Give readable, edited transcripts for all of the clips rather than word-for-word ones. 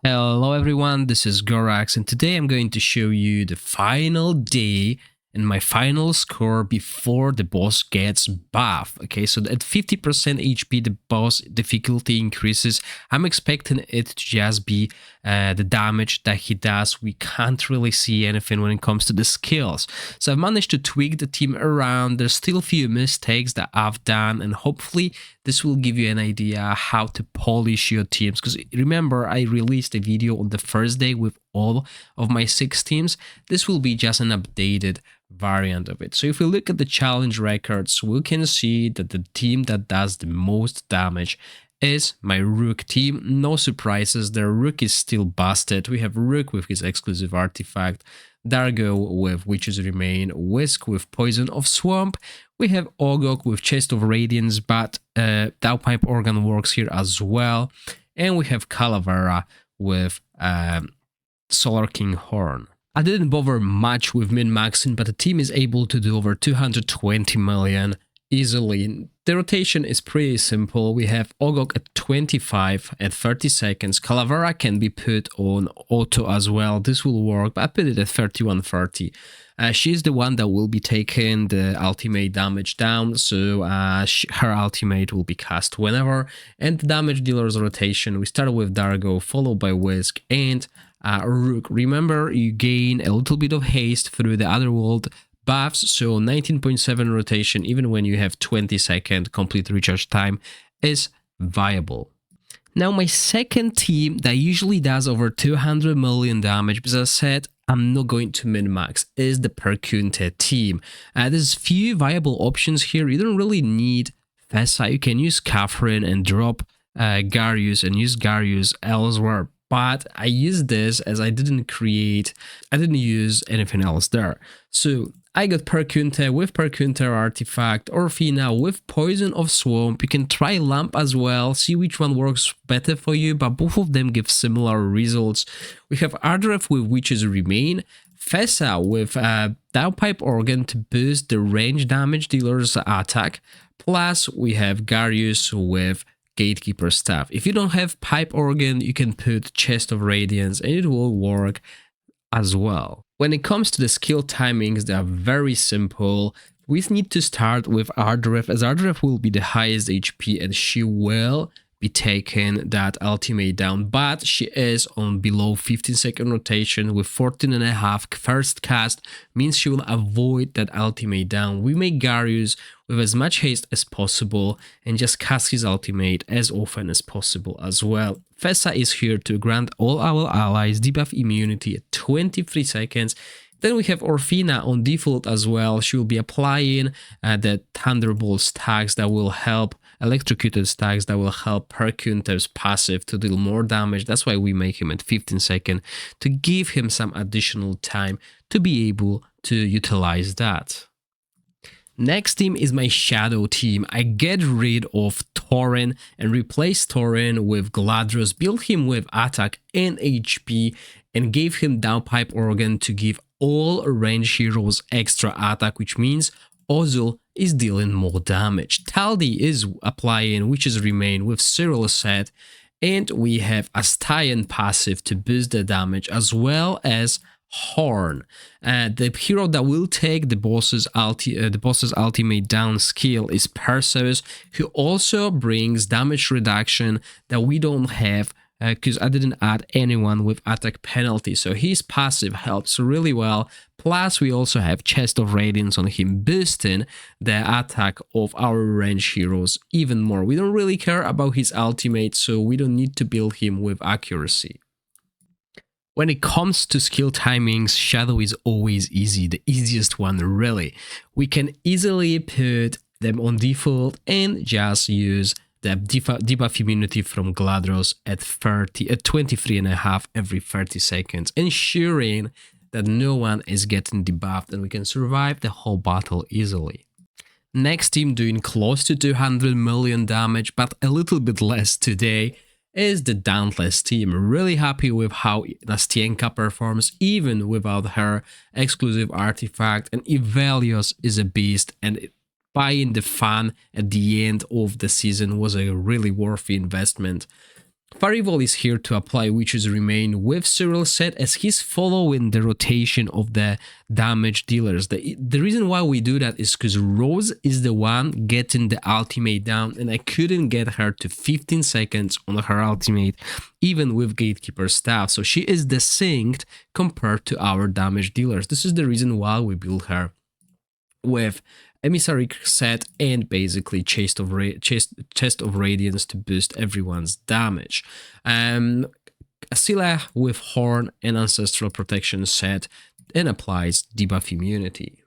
Hello everyone, this is Gorax and today I'm going to show you the final day and my final score before the boss gets buff. Okay, so at 50% HP the boss difficulty increases. I'm expecting it to just be the damage that he does. We can't really see anything when it comes to the skills. So I've managed to tweak the team around. There's still a few mistakes that I've done and hopefully this will give you an idea how to polish your teams, because remember I released a video on the first day with all of my 6 teams. This will be just an updated variant of it. So if we look at the challenge records, we can see that the team that does the most damage is my Rook team. No surprises there. Rook is still busted. We have Rook with his exclusive artifact, Dargo with Witches Remain, Whisk with Poison of Swamp. We have Ogok with Chest of Radiance, but Downpipe Organ works here as well. And we have Calavera with Solar King Horn. I didn't bother much with min-maxing, but the team is able to do over 220 million easily. The rotation is pretty simple. We have Ogok at 25 at 30 seconds. Calavera can be put on auto as well. This will work, but I put it at 31:30. She's the one that will be taking the ultimate damage down, so her ultimate will be cast whenever. And the damage dealer's rotation, we start with Dargo, followed by Whisk and Rook. Remember, you gain a little bit of haste through the Otherworld buffs, so 19.7 rotation, even when you have 20-second complete recharge time, is viable. Now, my second team that usually does over 200 million damage, because as I said, I'm not going to min-max, is the Perun team. There's few viable options here. You don't really need Fessa. You can use Catherine and drop Garius and use Garius elsewhere. But I used this as I didn't use anything else there. So I got Perun with Perun artifact, Orfina with Poison of Swamp. You can try Lamp as well, see which one works better for you, but both of them give similar results. We have Ardref with Witches Remain, Fessa with Downpipe Organ to boost the range damage dealer's attack, plus we have Garius with Gatekeeper Staff. If you don't have Pipe Organ, you can put Chest of Radiance and it will work as well. When it comes to the skill timings, they are very simple. We need to start with Ardref, as Ardref will be the highest HP and she will be taking that ultimate down, but she is on below 15-second rotation with 14.5 first cast, means she will avoid that ultimate down. We make Garius with as much haste as possible and just cast his ultimate as often as possible as well. Fessa is here to grant all our allies debuff immunity at 23 seconds. Then we have Orfina on default as well. She will be applying the Thunderbolt stacks that will help, electrocuted stacks that will help Perun's passive to deal more damage. That's why we make him at 15 seconds to give him some additional time to be able to utilize that. Next team is my Shadow team. I get rid of Tauren and replace Tauren with Gladros, build him with attack and HP, and gave him Downpipe Organ to give all range heroes extra attack, which means Ozul is dealing more damage. Taldi is applying Witches Remain with Cyril set, and we have Astayan passive to boost the damage, as well as Horn. The hero that will take the boss's ultimate down skill is Perseus, who also brings damage reduction that we don't have because I didn't add anyone with attack penalty, so his passive helps really well. Plus we also have Chest of Radiance on him, boosting the attack of our range heroes even more. We don't really care about his ultimate, so we don't need to build him with accuracy. When it comes to skill timings, Shadow is always easy, the easiest one really. We can easily put them on default and just use the debuff immunity from Gladros at 23.5 every 30 seconds, ensuring that no one is getting debuffed and we can survive the whole battle easily. Next team doing close to 200 million damage, but a little bit less today, is the Dauntless team. Really happy with how Nastienka performs even without her exclusive artifact, and Ivelios is a beast, and buying the fan at the end of the season was a really worthy investment. Farivol is here to apply Witch's Remain with Cyril set as he's following the rotation of the damage dealers. The reason why we do that is because Rose is the one getting the ultimate down, and I couldn't get her to 15 seconds on her ultimate even with Gatekeeper staff. So she is desynced compared to our damage dealers. This is the reason why we build her with Emissary set and basically Chest of Radiance to boost everyone's damage. Asila with Horn and Ancestral Protection set and applies debuff immunity.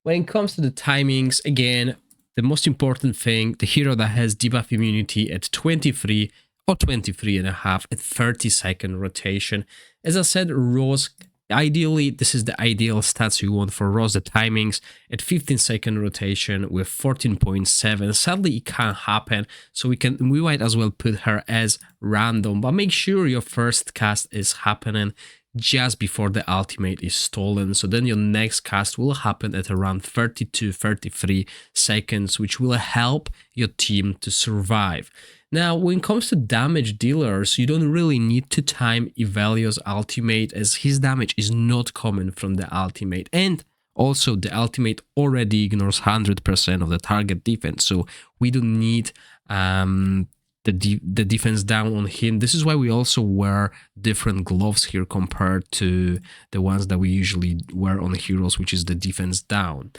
When it comes to the timings, again, the most important thing, the hero that has debuff immunity at 23 or 23 and a half at 30-second rotation. As I said, Rose, ideally, this is the ideal stats you want for Rose, the timings at 15-second rotation with 14.7. Sadly, it can't happen, so we might as well put her as random, but make sure your first cast is happening just before the ultimate is stolen, so then your next cast will happen at around 32-33 seconds, which will help your team to survive. Now, when it comes to damage dealers, you don't really need to time Ivelio's ultimate, as his damage is not coming from the ultimate, and also the ultimate already ignores 100% of the target defense, so we don't need the defense down on him. This is why we also wear different gloves here compared to the ones that we usually wear on heroes, which is the defense down.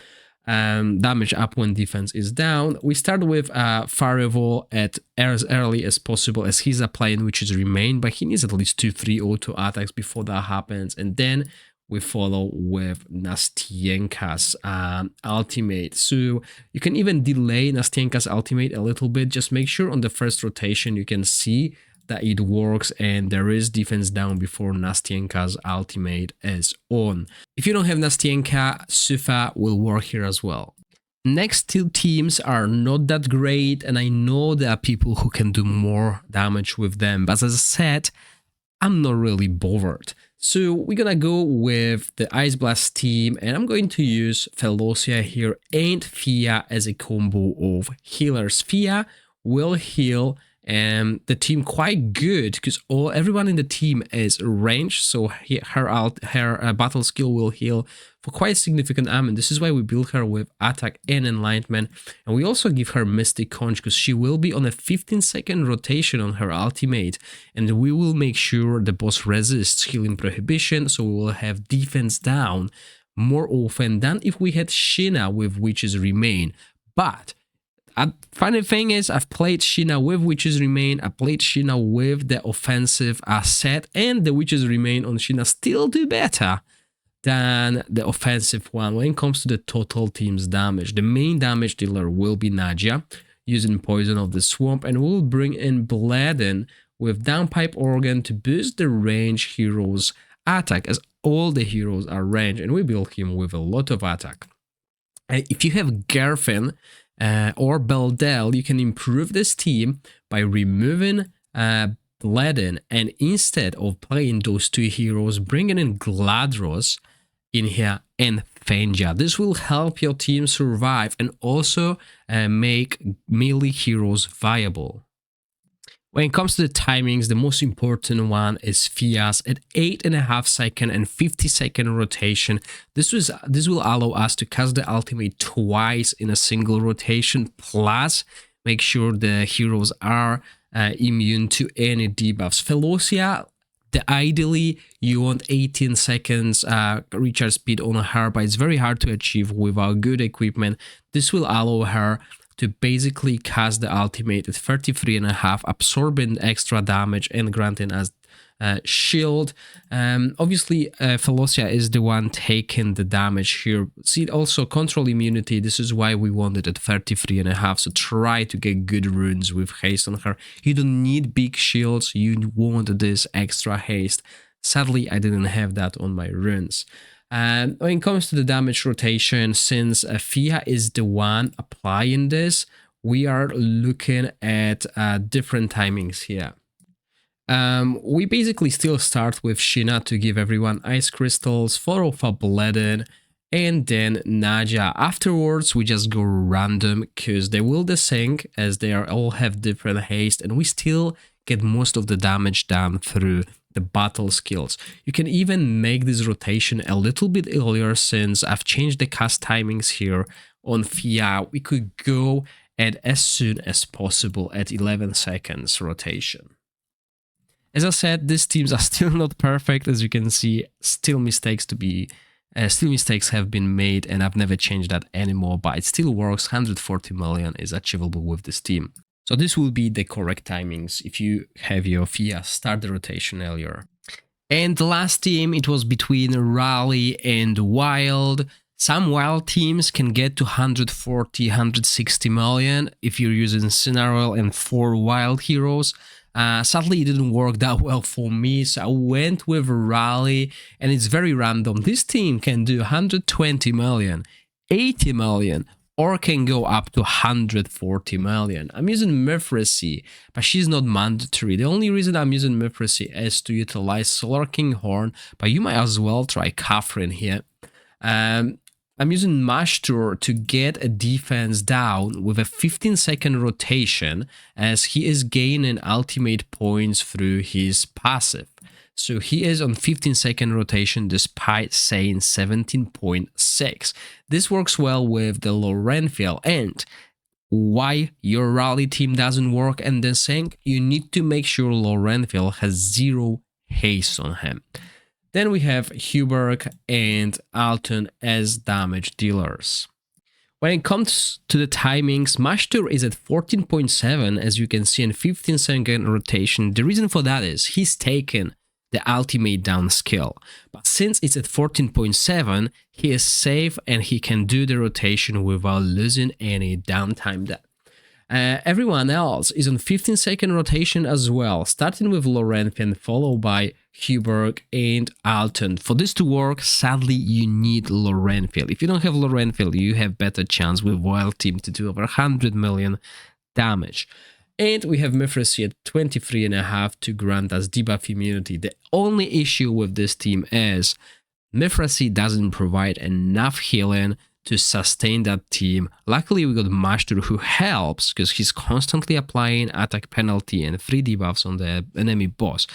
Damage up when defense is down. We start with Farevol at as early as possible as he's applying Witch's Remain, but he needs at least 2-3 auto attacks before that happens, and then we follow with Nastienka's ultimate. So you can even delay Nastienka's ultimate a little bit. Just make sure on the first rotation you can see that it works and there is defense down before Nastienka's ultimate is on. If you don't have Nastienka, Sufa will work here as well. Next two teams are not that great, and I know there are people who can do more damage with them, but as I said, I'm not really bothered. So we're gonna go with the Ice Blast team, and I'm going to use Felocia here and Fia as a combo of healers. Fia will heal the team quite good because everyone in the team is ranged, so her battle skill will heal for quite significant amount. This is why we build her with attack and enlightenment, and we also give her Mystic Conch because she will be on a 15-second rotation on her ultimate, and we will make sure the boss resists healing prohibition, so we will have defense down more often than if we had Sheena with Witch's Remain. But funny thing is, I've played Sheena with Witch's Remain, I played Sheena with the offensive set, and the Witch's Remain on Sheena still do better than the offensive one when it comes to the total team's damage. The main damage dealer will be Nadia, using Poison of the Swamp, and we'll bring in Bladden with Downpipe Organ to boost the range hero's attack, as all the heroes are ranged, and we build him with a lot of attack. If you have Gerfin, or Beldel, you can improve this team by removing Bladden, and instead of playing those two heroes, bringing in Gladros in here and Fenja. This will help your team survive and also make melee heroes viable. When it comes to the timings, the most important one is Fia's at 8.5 second and 50-second rotation. This will allow us to cast the ultimate twice in a single rotation, plus make sure the heroes are immune to any debuffs. Felocia, ideally you want 18 seconds recharge speed on her, but it's very hard to achieve without good equipment. This will allow her to basically cast the ultimate at 33.5, absorbing extra damage and granting us shield. Obviously, Felocia is the one taking the damage here. See, also control immunity. This is why we want it at 33.5. So try to get good runes with haste on her. You don't need big shields. You want this extra haste. Sadly, I didn't have that on my runes. When it comes to the damage rotation, since Fia is the one applying this, we are looking at different timings here. We basically still start with Sheena to give everyone ice crystals, followed by Bladden, and then Nadia. Afterwards, we just go random because they will desync as they all have different haste, and we still get most of the damage done through the battle skills. You can even make this rotation a little bit earlier, since I've changed the cast timings here on Fia. We could go at as soon as possible at 11 seconds rotation. As I said, these teams are still not perfect, as you can see. Still mistakes have been made, and I've never changed that anymore, but it still works. 140 million is achievable with this team. So this will be the correct timings if you have your Fia start the rotation earlier. And the last team, it was between Rally and Wild. Some Wild teams can get to 140, 160 million if you're using Scenario and 4 Wild heroes. Sadly, it didn't work that well for me, so I went with Rally, and it's very random. This team can do 120 million, 80 million, or can go up to 140 million. I'm using Mithracy, but she's not mandatory. The only reason I'm using Mithracy is to utilize Solar King Horn, but you might as well try Catherine here. I'm using Mashtur to get a defense down with a 15-second rotation, as he is gaining ultimate points through his passive. So he is on 15-second rotation despite saying 17.6. This works well with the Lorenfiel. And why your Rally team doesn't work and the sync? You need to make sure Lorenfiel has 0 haste on him. Then we have Huberg and Alton as damage dealers. When it comes to the timings, Mashtur is at 14.7, as you can see, in 15-second rotation. The reason for that is he's taken the ultimate down skill, but since it's at 14.7, he is safe and he can do the rotation without losing any downtime. Everyone else is on 15-second rotation as well, starting with Laurenthian, followed by Huberg and Alton. For this to work, sadly, you need Laurenthiel. If you don't have Laurenthiel, you have better chance with Wild Team to do over 100 million damage. And we have Mithracy at 23.5 to grant us debuff immunity. The only issue with this team is Mithracy doesn't provide enough healing to sustain that team. Luckily, we got Mashtur, who helps because he's constantly applying attack penalty and free debuffs on the enemy boss.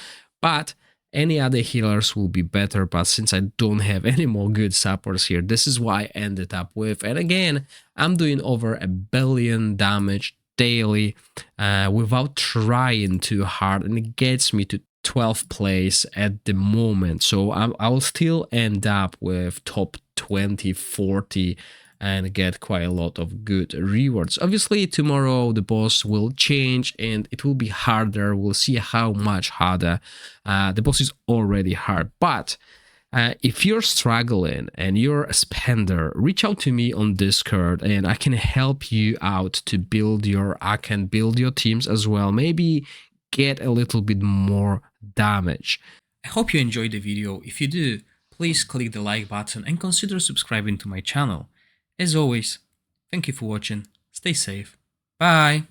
But any other healers will be better, but since I don't have any more good supports here, this is why I ended up with. And again, I'm doing over 1 billion damage daily without trying too hard, and it gets me to 12th place at the moment. So I will still end up with top 20, 40 and get quite a lot of good rewards. Obviously, tomorrow the boss will change and it will be harder. We'll see how much harder. The boss is already hard, but if you're struggling and you're a spender, reach out to me on Discord and I can help you out to build your teams as well. Maybe get a little bit more damage. I hope you enjoyed the video. If you do, please click the like button and consider subscribing to my channel. As always, thank you for watching. Stay safe. Bye.